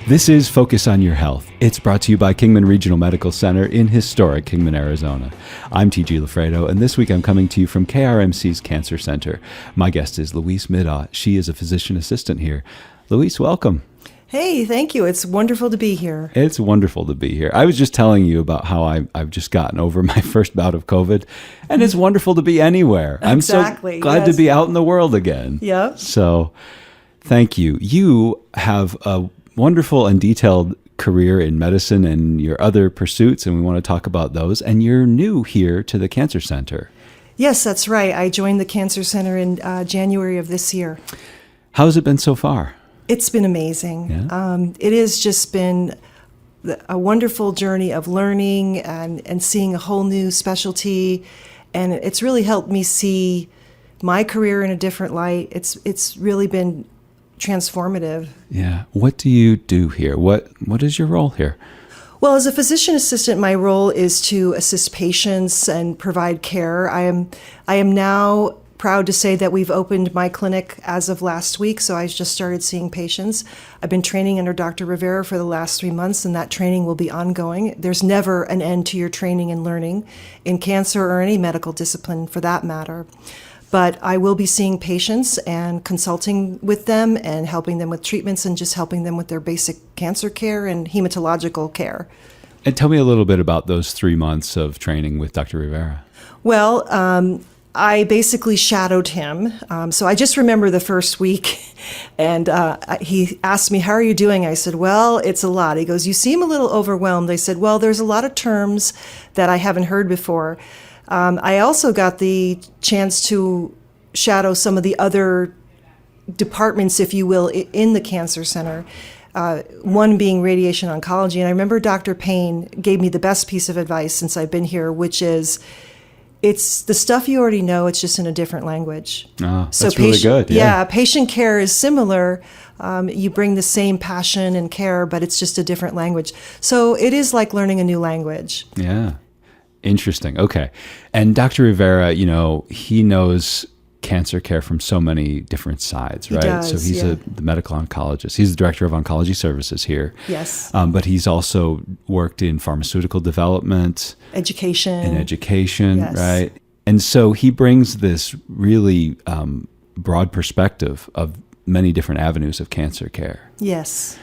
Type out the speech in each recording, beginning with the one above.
This is Focus on Your Health. It's brought to you by Kingman Regional Medical Center in historic Kingman, Arizona. I'm T.G. Lafredo, and this week I'm coming to you from KRMC's Cancer Center. My guest is Louise Middaugh. She is a physician assistant here. Louise, welcome. Hey, thank you. It's wonderful to be here. It's wonderful to be here. I was just telling you about how I've just gotten over my first bout of COVID, and it's wonderful to be anywhere. Exactly, I'm so glad to be out in the world again. Yep. So thank you. You have a wonderful and detailed career in medicine and your other pursuits, and we want to talk about those. And you're new here to the Cancer Center. Yes, that's right. I joined the Cancer Center in January of this year. How's it been so far? It's been amazing. Yeah. It has just been a wonderful journey of learning and seeing a whole new specialty. And it's really helped me see my career in a different light. It's really been transformative. Yeah. What do you do here? What is your role here? Well, as a physician assistant, my role is to assist patients and provide care. I am now proud to say that we've opened my clinic as of last week, so I just started seeing patients. I've been training under Dr. Rivera for the last 3 months, and that training will be ongoing. There's never an end to your training and learning in cancer or any medical discipline for that matter. But I will be seeing patients and consulting with them and helping them with treatments and just helping them with their basic cancer care and hematological care. And tell me a little bit about those 3 months of training with Dr. Rivera. Well, I basically shadowed him. So I just remember the first week, and he asked me, "How are you doing?" I said, "Well, it's a lot." He goes, "You seem a little overwhelmed." I said, "Well, there's a lot of terms that I haven't heard before." I also got the chance to shadow some of the other departments, if you will, in the Cancer Center. One being radiation oncology. And I remember Dr. Payne gave me the best piece of advice since I've been here, which is, it's the stuff you already know, it's just in a different language. Oh, that's really good. Yeah, patient care is similar. You bring the same passion and care, but it's just a different language. So it is like learning a new language. Yeah. Interesting. Okay. And Dr. Rivera, he knows cancer care from so many different sides, right? He does, so he's the medical oncologist. He's the director of oncology services here. Yes. But he's also worked in pharmaceutical development. Education. Yes. Right? And so he brings this really broad perspective of many different avenues of cancer care. Yes.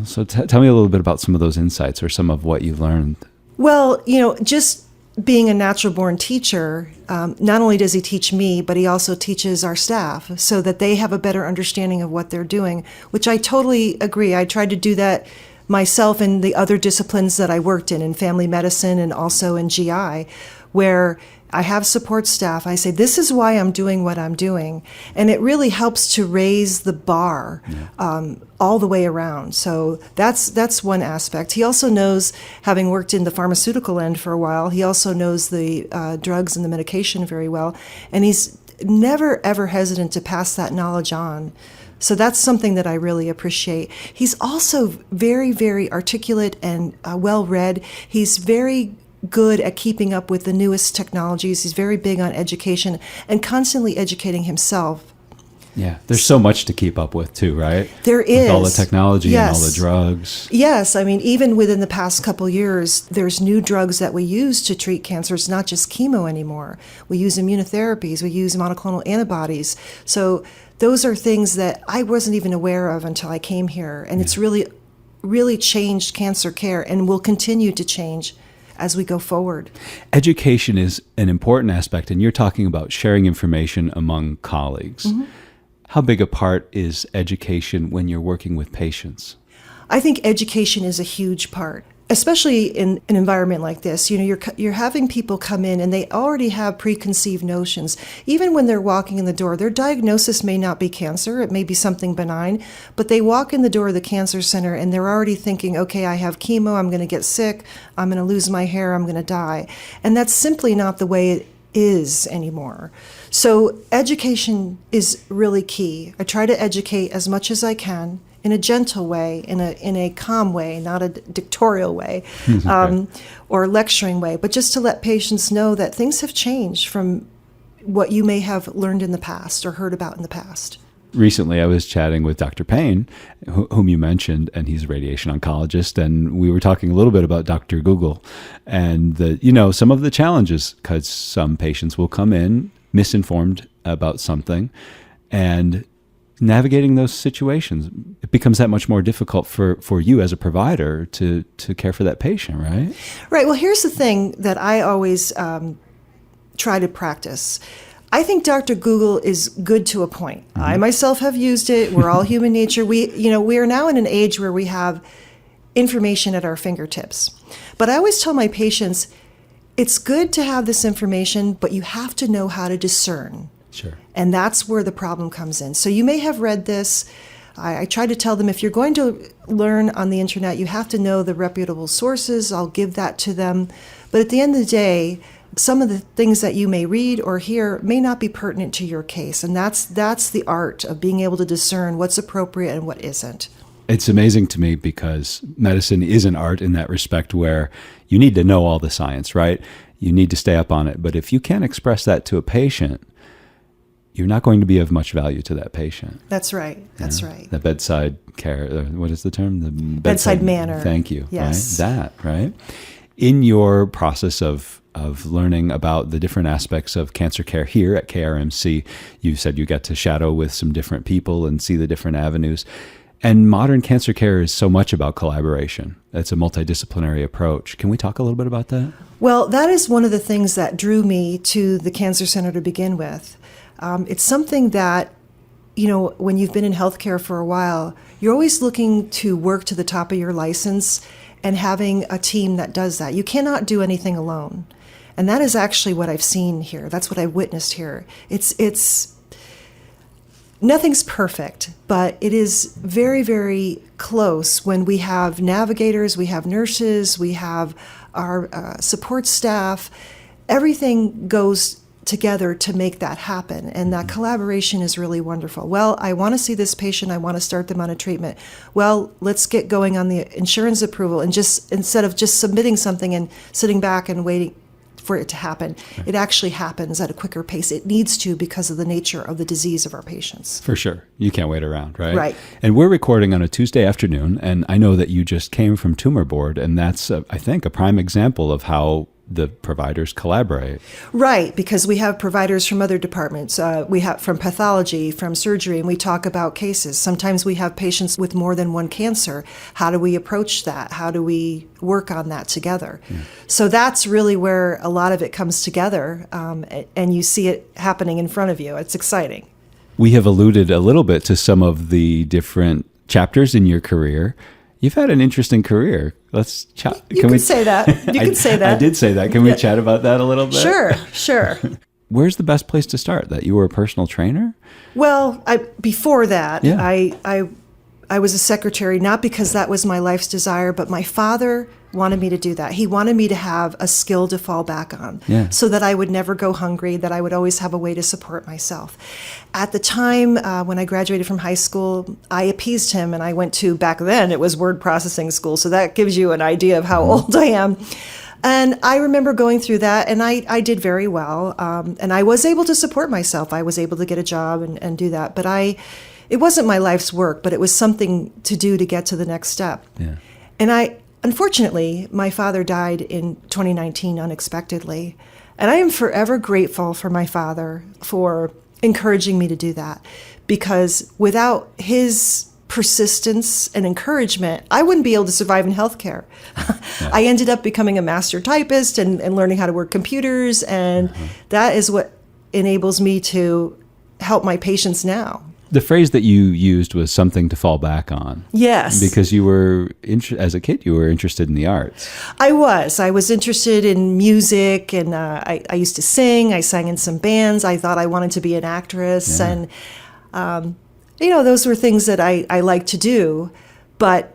So tell me a little bit about some of those insights or some of what you've learned. Well, just being a natural-born teacher, not only does he teach me, but he also teaches our staff so that they have a better understanding of what they're doing, which I totally agree. I tried to do that myself in the other disciplines that I worked in family medicine and also in GI, where I have support staff. I say, this is why I'm doing what I'm doing. And it really helps to raise the bar all the way around. So that's one aspect. He also knows, having worked in the pharmaceutical end for a while, he also knows the drugs and the medication very well. And he's never, ever hesitant to pass that knowledge on. So that's something that I really appreciate. He's also very, very articulate and well-read. He's very good at keeping up with the newest technologies. He's very big on education and constantly educating himself. Yeah, there's so much to keep up with too, right? There is. With all the technology Yes. and all the drugs. Yes, I mean, even within the past couple years, there's new drugs that we use to treat cancer. It's not just chemo anymore. We use immunotherapies, we use monoclonal antibodies. So those are things that I wasn't even aware of until I came here. And it's really, really changed cancer care and will continue to change as we go forward. Education is an important aspect, and you're talking about sharing information among colleagues. Mm-hmm. How big a part is education when you're working with patients? I think education is a huge part, especially in an environment like this. You're having people come in and they already have preconceived notions. Even when they're walking in the door, their diagnosis may not be cancer, it may be something benign, but they walk in the door of the Cancer Center and they're already thinking, okay, I have chemo, I'm going to get sick, I'm going to lose my hair, I'm going to die. And that's simply not the way it is anymore. So education is really key. I try to educate as much as I can in a gentle way, in a calm way, not a dictatorial way, or lecturing way, but just to let patients know that things have changed from what you may have learned in the past or heard about in the past. Recently, I was chatting with Dr. Payne, whom you mentioned, and he's a radiation oncologist, and we were talking a little bit about Dr. Google and some of the challenges, because some patients will come in misinformed about something, and navigating those situations, it becomes that much more difficult for you as a provider to care for that patient, right? Right. Well, here's the thing that I always try to practice. I think Dr. Google is good to a point. Mm-hmm. I myself have used it. We're all human nature. We are now in an age where we have information at our fingertips. But I always tell my patients, it's good to have this information, but you have to know how to discern. Sure. And that's where the problem comes in. So you may have read this. I try to tell them, if you're going to learn on the internet, you have to know the reputable sources. I'll give that to them. But at the end of the day, some of the things that you may read or hear may not be pertinent to your case. And that's the art of being able to discern what's appropriate and what isn't. It's amazing to me because medicine is an art in that respect, where you need to know all the science, right? You need to stay up on it. But if you can't express that to a patient, you're not going to be of much value to that patient. That's right. That's right. The bedside care, what is the term? The bedside manner. Thank you. Yes. Right? That, right? In your process of learning about the different aspects of cancer care here at KRMC, you said you got to shadow with some different people and see the different avenues. And modern cancer care is so much about collaboration. It's a multidisciplinary approach. Can we talk a little bit about that? Well, that is one of the things that drew me to the Cancer Center to begin with. It's something that, when you've been in healthcare for a while, you're always looking to work to the top of your license and having a team that does that. You cannot do anything alone. And that is actually what I've seen here. That's what I've witnessed here. It's nothing's perfect, but it is very, very close when we have navigators, we have nurses, we have our support staff. Everything goes together to make that happen. And that collaboration is really wonderful. Well, I want to see this patient. I want to start them on a treatment. Well, let's get going on the insurance approval. And just instead of just submitting something and sitting back and waiting for it to happen, it actually happens at a quicker pace. It needs to, because of the nature of the disease of our patients. For sure. You can't wait around, right? Right. And we're recording on a Tuesday afternoon, and I know that you just came from Tumor Board, and that's, I think, a prime example of how the providers collaborate. Right, because we have providers from other departments. We have from pathology, from surgery, and we talk about cases. Sometimes we have patients with more than one cancer. How do we approach that? How do we work on that together? Yeah. So that's really where a lot of it comes together, and you see it happening in front of you. It's exciting. We have alluded a little bit to some of the different chapters in your career. You've had an interesting career. Let's chat. You can say that. You can say that. I did say that. Can we chat about that a little bit? Sure. Where's the best place to start? That you were a personal trainer? Well, before that, yeah. I was a secretary, not because that was my life's desire, but my father wanted me to do that. He wanted me to have a skill to fall back on, so that I would never go hungry, that I would always have a way to support myself. At the time, when I graduated from high school, I appeased him, and I went to, back then, it was word processing school, so that gives you an idea of how old I am. And I remember going through that, and I did very well, and I was able to support myself. I was able to get a job and do that, but it wasn't my life's work, but it was something to do to get to the next step. Yeah. And unfortunately, my father died in 2019 unexpectedly. And I am forever grateful for my father for encouraging me to do that. Because without his persistence and encouragement, I wouldn't be able to survive in healthcare. Yeah. I ended up becoming a master typist and learning how to work computers. And that is what enables me to help my patients now. The phrase that you used was something to fall back on. Yes. Because you were, as a kid, you were interested in the arts. I was interested in music, and I used to sing. I sang in some bands. I thought I wanted to be an actress. Yeah. And, those were things that I liked to do. But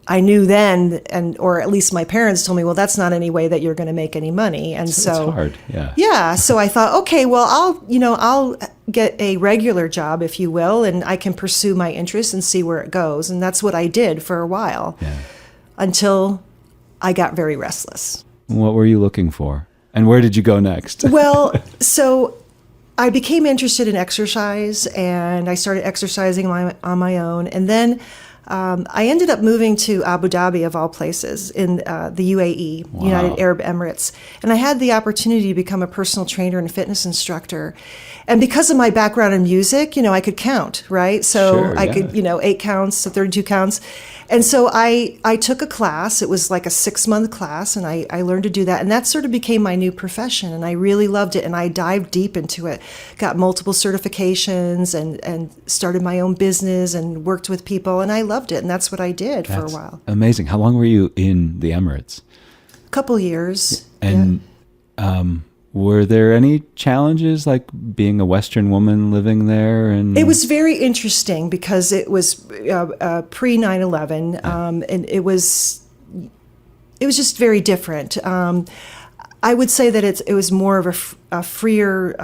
I knew then, or at least my parents told me, well, that's not any way that you're going to make any money. And so it's hard. Yeah. Yeah. So I thought, okay, well, I'll get a regular job, if you will, and I can pursue my interests and see where it goes. And that's what I did for a while, until I got very restless. What were you looking for? And where did you go next? Well, so I became interested in exercise, and I started exercising on my own. And then I ended up moving to Abu Dhabi, of all places, in the UAE, Wow. United Arab Emirates. And I had the opportunity to become a personal trainer and fitness instructor. And because of my background in music, I could count, right? So Sure, I yeah. could, 8 counts, so 32 counts. And so I took a class. It was like a 6-month class, and I learned to do that. And that sort of became my new profession, and I really loved it. And I dived deep into it, got multiple certifications, and started my own business and worked with people, and I loved it. And that's what I did for a while. Amazing. How long were you in the Emirates? A couple years. And were there any challenges, like being a Western woman living there? And It was very interesting because it was pre 9/11, and it was just very different. I would say that it was more of a freer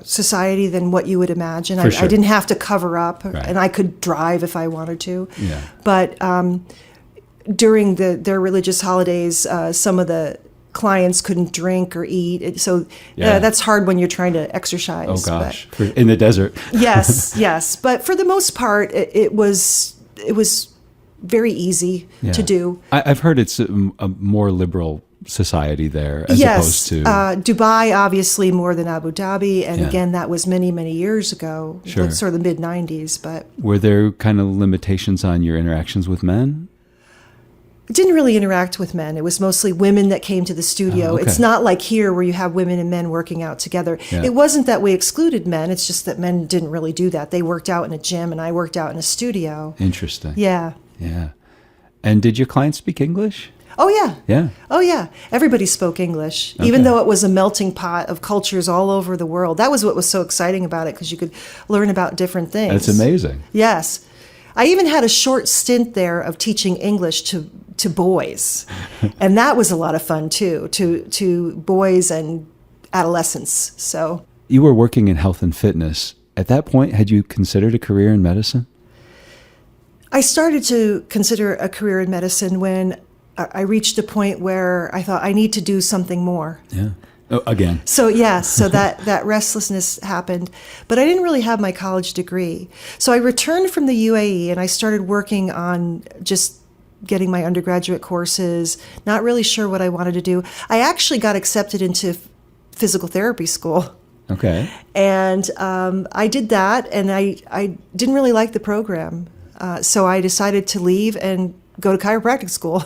society than what you would imagine. For sure. I didn't have to cover up, Right. and I could drive if I wanted to. Yeah. But during their religious holidays, some of the clients couldn't drink or eat. So Yeah. that's hard when you're trying to exercise. Oh but- gosh, in the desert. yes. But for the most part, it was very easy Yeah. to do. I've heard it's a more liberal society there as Yes, opposed to Dubai, obviously more than Abu Dhabi, and Yeah. again, that was many, many years ago, Sure. sort of the mid '90s. But Were there kind of limitations on your interactions with men? I didn't really interact with men. It was mostly women that came to the studio. Oh, okay. It's not like here where you have women and men working out together. Yeah. It wasn't that we excluded men. It's just that men didn't really do that. They worked out in a gym, and I worked out in a studio. Interesting. Yeah. Yeah. And did your clients speak English? Oh yeah. Yeah. Oh yeah. Everybody spoke English, Okay. even though it was a melting pot of cultures all over the world. That was what was so exciting about it, because you could learn about different things. That's amazing. Yes. I even had a short stint there of teaching English to boys. And that was a lot of fun too, to boys and adolescents. So You were working in health and fitness. At that point, had you considered a career in medicine? I started to consider a career in medicine when I reached a point where I thought I need to do something more. Yeah. Oh, again. So yes, so that restlessness happened, but I didn't really have my college degree. So I returned from the UAE and I started working on just getting my undergraduate courses, not really sure what I wanted to do. I actually got accepted into physical therapy school. Okay. And I did that, and I didn't really like the program. So I decided to leave and go to chiropractic school.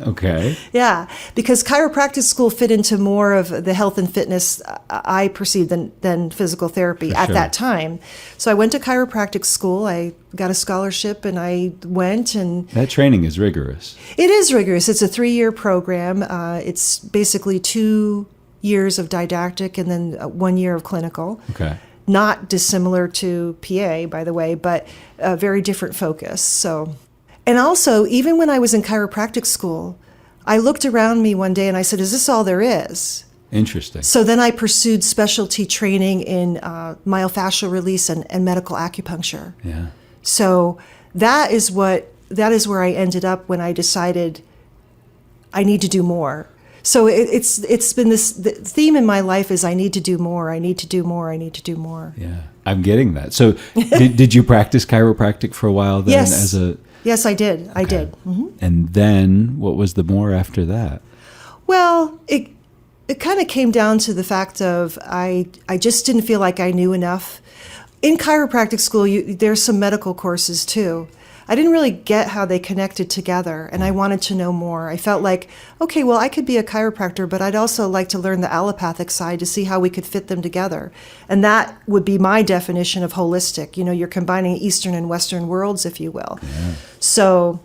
Okay. Yeah, because chiropractic school fit into more of the health and fitness I perceived than physical therapy at sure. that time. So I went to chiropractic school. I got a scholarship, and I went, and That training is rigorous. it is rigorous. It's a 3-year program. It's basically 2 years of didactic and then 1 year of clinical. Okay. Not dissimilar to PA, by the way, but a very different focus. So, and also, even when I was in chiropractic school, I looked around me one day and I said, "Is this all there is?" Interesting. So then I pursued specialty training in myofascial release and medical acupuncture. Yeah. So that is where I ended up when I decided I need to do more. So it's been the theme in my life is I need to do more. I need to do more. I need to do more. Yeah. I'm getting that. So did you practice chiropractic for a while then? Yes. As a Yes, I did. I Okay. did. Hmm. And then what was the more after that? Well, it kind of came down to the fact of I just didn't feel like I knew enough. In chiropractic school, there's some medical courses too. I didn't really get how they connected together, and I wanted to know more. I felt like, okay, well, I could be a chiropractor, but I'd also like to learn the allopathic side to see how we could fit them together. And that would be my definition of holistic. You know, you're combining Eastern and Western worlds, if you will. Yeah. So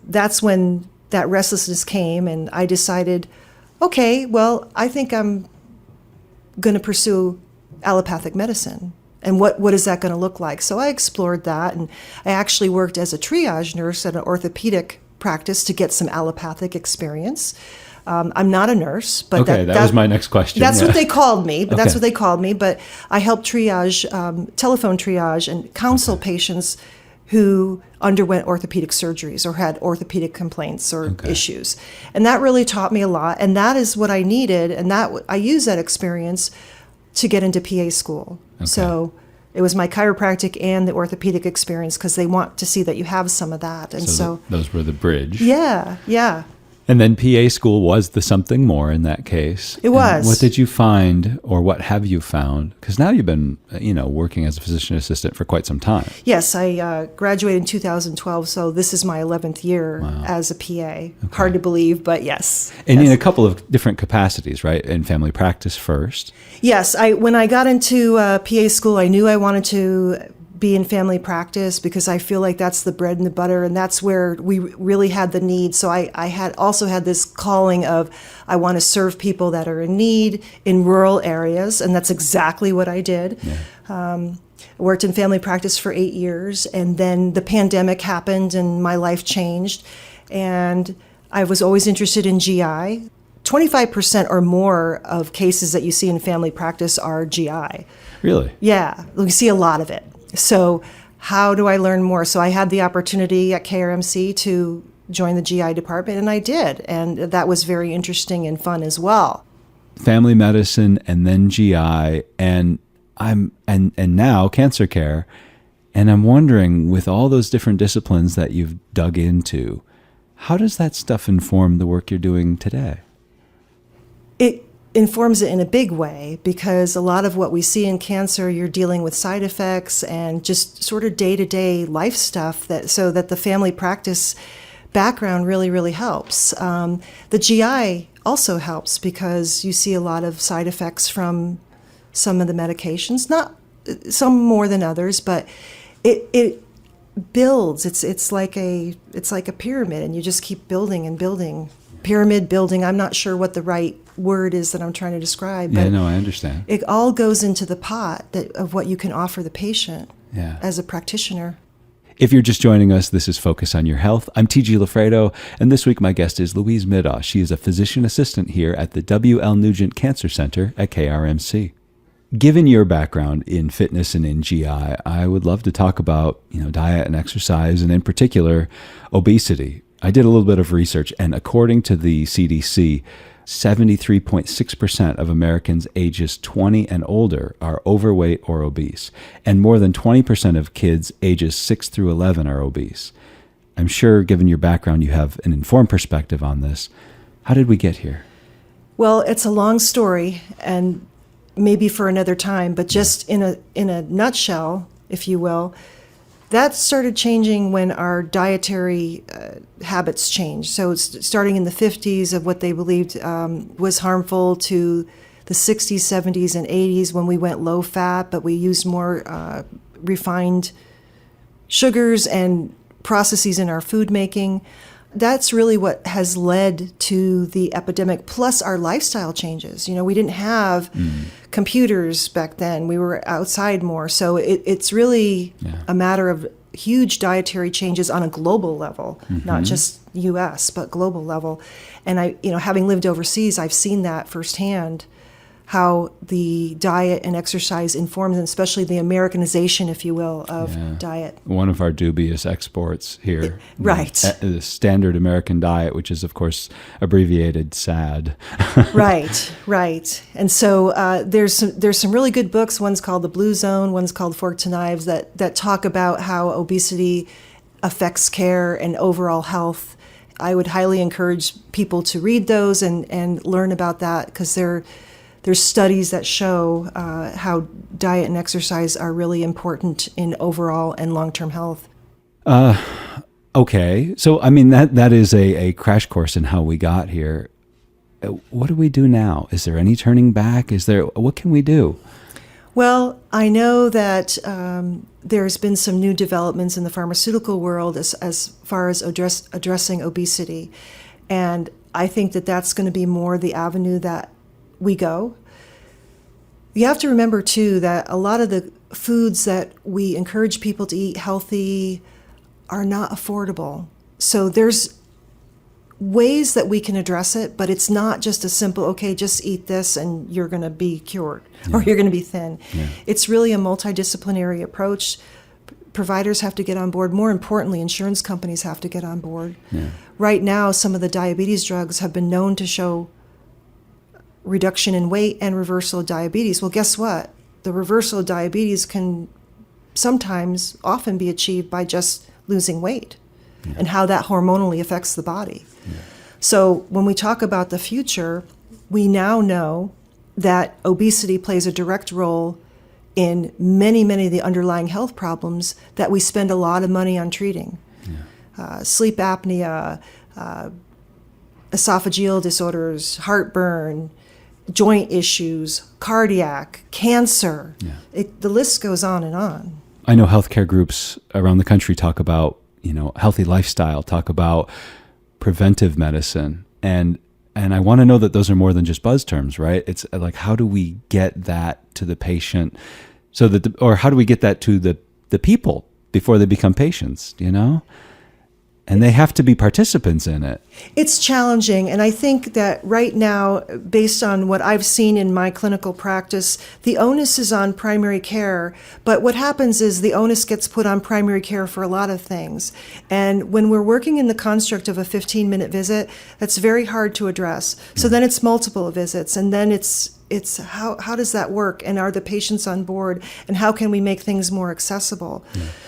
that's when that restlessness came, and I decided, okay, well, I think I'm going to pursue allopathic medicine. And what is that going to look like? So I explored that, and I actually worked as a triage nurse at an orthopedic practice to get some allopathic experience. I'm not a nurse, but Okay, that was my next question. That's Yeah. what they called me. But that's Okay. what they called me. But I helped triage, telephone triage, and counsel patients who underwent orthopedic surgeries or had orthopedic complaints or Okay. issues, and that really taught me a lot. And that is what I needed, and that I used that experience to get into PA school. Okay. So it was my chiropractic and the orthopedic experience because they want to see that you have some of that. And so those were the bridge. yeah. And then PA school was the something more in that case. It was. And what did you find, or what have you found? Because now you've been, working as a physician assistant for quite some time. Yes, I graduated in 2012, so this is my 11th year as a PA. Hard to believe, but yes. And yes. in a couple of different capacities, right? In family practice first. Yes, when I got into PA school, I knew I wanted to be in family practice because I feel like that's the bread and the butter, and that's where we really had the need. So I had also had this calling of I want to serve people that are in need in rural areas, and that's exactly what I did. Yeah. Worked in family practice for 8 years, and then the pandemic happened and my life changed, and I was always interested in GI. 25% or more of cases that you see in family practice are GI. Really? Yeah, we see a lot of it. So how do I learn more? So I had the opportunity at KRMC to join the GI department, and I did. And that was very interesting and fun as well. Family medicine and then GI and now cancer care. And I'm wondering, with all those different disciplines that you've dug into, how does that stuff inform the work you're doing today? It informs it in a big way because a lot of what we see in cancer, you're dealing with side effects and just sort of day-to-day life stuff so that the family practice background really, really helps. The GI also helps because you see a lot of side effects from some of the medications, not some more than others, but it builds. It's like a pyramid, and you just keep building and building. Pyramid building. I'm not sure what the right word is that I'm trying to describe. But yeah, no, I understand. It all goes into the pot of what you can offer the patient as a practitioner. If you're just joining us, this is Focus on Your Health. I'm T.G. Lafredo, and this week my guest is Louise Middaugh. She is a physician assistant here at the W.L. Nugent Cancer Center at KRMC. Given your background in fitness and in GI, I would love to talk about diet and exercise, and in particular, obesity. I did a little bit of research, and according to the CDC, 73.6% of Americans ages 20 and older are overweight or obese, and more than 20% of kids ages 6 through 11 are obese. I'm sure, given your background, you have an informed perspective on this. How did we get here? Well, it's a long story, and maybe for another time, but just in a nutshell, if you will, that started changing when our dietary habits changed. So it's starting in the 50s of what they believed was harmful to the 60s, 70s, and 80s when we went low fat, but we used more refined sugars and processes in our food making. That's really what has led to the epidemic, plus our lifestyle changes. We didn't have computers back then. We were outside more. So it's really a matter of huge dietary changes on a global level, not just U.S., but global level. And having lived overseas, I've seen that firsthand, how the diet and exercise informs, and especially the Americanization, if you will, of diet. One of our dubious exports here. Right. The standard American diet, which is, of course, abbreviated SAD. Right. And so there's some really good books. One's called The Blue Zone, one's called Fork to Knives, that talk about how obesity affects care and overall health. I would highly encourage people to read those and learn about that, because there's studies that show how diet and exercise are really important in overall and long-term health. Okay. So, that is a crash course in how we got here. What do we do now? Is there any turning back? What can we do? Well, I know that there's been some new developments in the pharmaceutical world as far as addressing obesity. And I think that that's going to be more the avenue that we go. You have to remember, too, that a lot of the foods that we encourage people to eat healthy are not affordable. So there's ways that we can address it, but it's not just a simple, okay, just eat this and you're going to be cured or you're going to be thin. Yeah. It's really a multidisciplinary approach. Providers have to get on board. More importantly, insurance companies have to get on board. Yeah. Right now, some of the diabetes drugs have been known to show reduction in weight and reversal of diabetes. Well, guess what? The reversal of diabetes can sometimes often be achieved by just losing weight and how that hormonally affects the body. So when we talk about the future, we now know that obesity plays a direct role in many, many of the underlying health problems that we spend a lot of money on treating. Sleep apnea, esophageal disorders, heartburn, joint issues, cardiac, cancer. The list goes on and on. I know healthcare groups around the country talk about, healthy lifestyle, talk about preventive medicine. And I want to know that those are more than just buzz terms, right? It's like, how do we get that to the patient so that, or how do we get that to the people before they become patients, And they have to be participants in it. It's challenging. And I think that right now, based on what I've seen in my clinical practice, the onus is on primary care. But what happens is the onus gets put on primary care for a lot of things. And when we're working in the construct of a 15-minute visit, that's very hard to address. So then it's multiple visits. And then it's how does that work? And are the patients on board? And how can we make things more accessible?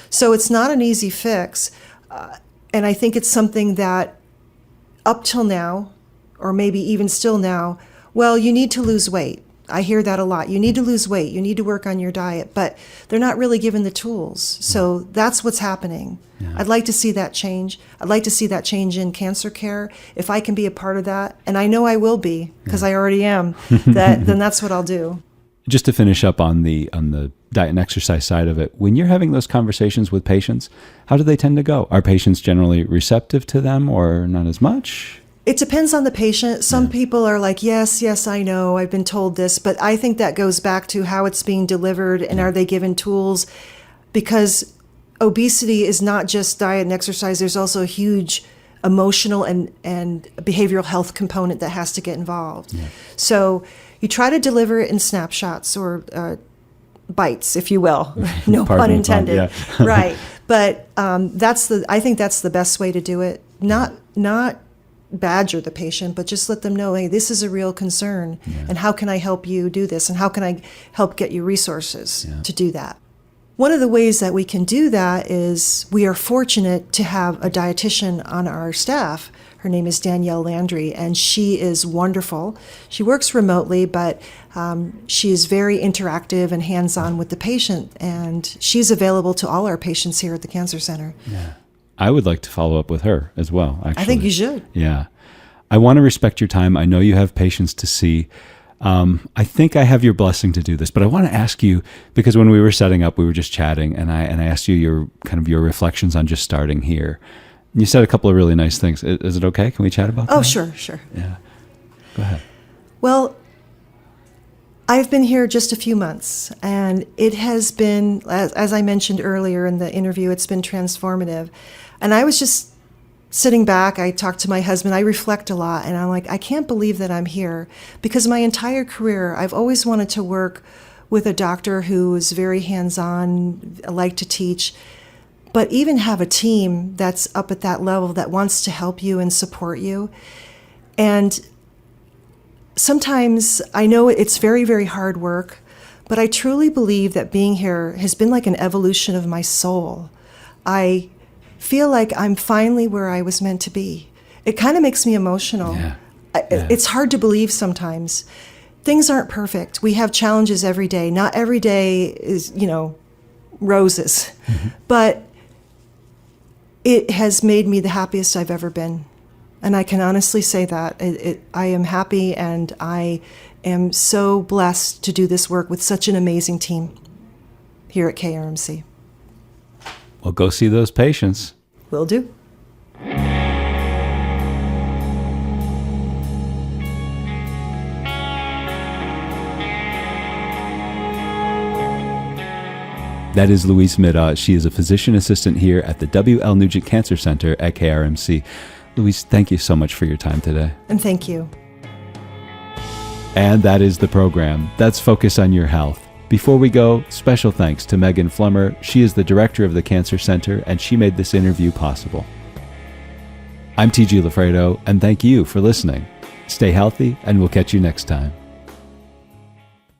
So it's not an easy fix. And I think it's something that up till now, or maybe even still now, well, you need to lose weight. I hear that a lot. You need to lose weight. You need to work on your diet. But they're not really given the tools. So that's what's happening. I'd like to see that change. I'd like to see that change in cancer care. If I can be a part of that, and I know I will be, because I already am, then that's what I'll do. Just to finish up on the diet and exercise side of it, when you're having those conversations with patients, how do they tend to go? Are patients generally receptive to them or not as much? It depends on the patient. Some people are like, yes, I know, I've been told this, but I think that goes back to how it's being delivered and are they given tools? Because obesity is not just diet and exercise, there's also a huge emotional and behavioral health component that has to get involved. So you try to deliver it in snapshots or bites, if you will. No pun intended. Right. But I think that's the best way to do it. Not badger the patient, but just let them know, hey, this is a real concern, and how can I help you do this, and how can I help get you resources to do that. One of the ways that we can do that is we are fortunate to have a dietitian on our staff. Her name is Danielle Landry, and she is wonderful. She works remotely, but she is very interactive and hands-on with the patient, and she's available to all our patients here at the Cancer Center. I would like to follow up with her as well, actually. I think you should. Yeah. I want to respect your time. I know you have patients to see. I think I have your blessing to do this, but I want to ask you, because when we were setting up, we were just chatting, and I asked you your reflections on just starting here. And you said a couple of really nice things. Is it okay? Can we chat about that? Oh, sure. Yeah. Go ahead. Well, I've been here just a few months, and it has been, as I mentioned earlier in the interview, it's been transformative. And I was just sitting back, I talked to my husband, I reflect a lot, and I'm like, I can't believe that I'm here, because my entire career, I've always wanted to work with a doctor who is very hands-on, like to teach, but even have a team that's up at that level that wants to help you and support you. And sometimes I know it's very, very hard work, but I truly believe that being here has been like an evolution of my soul. I feel like I'm finally where I was meant to be. It kind of makes me emotional. It's hard to believe sometimes. Things aren't perfect. We have challenges every day. Not every day is, roses. But it has made me the happiest I've ever been. And I can honestly say that. I am happy, and I am so blessed to do this work with such an amazing team here at KRMC. Well, go see those patients. Will do. That is Louise Middaugh. She is a physician assistant here at the W.L. Nugent Cancer Center at KRMC. Louise, thank you so much for your time today. And thank you. And that is the program. That's Focus on Your Health. Before we go, special thanks to Megan Flummer. She is the director of the Cancer Center, and she made this interview possible. I'm T.G. Lafredo, and thank you for listening. Stay healthy, and we'll catch you next time.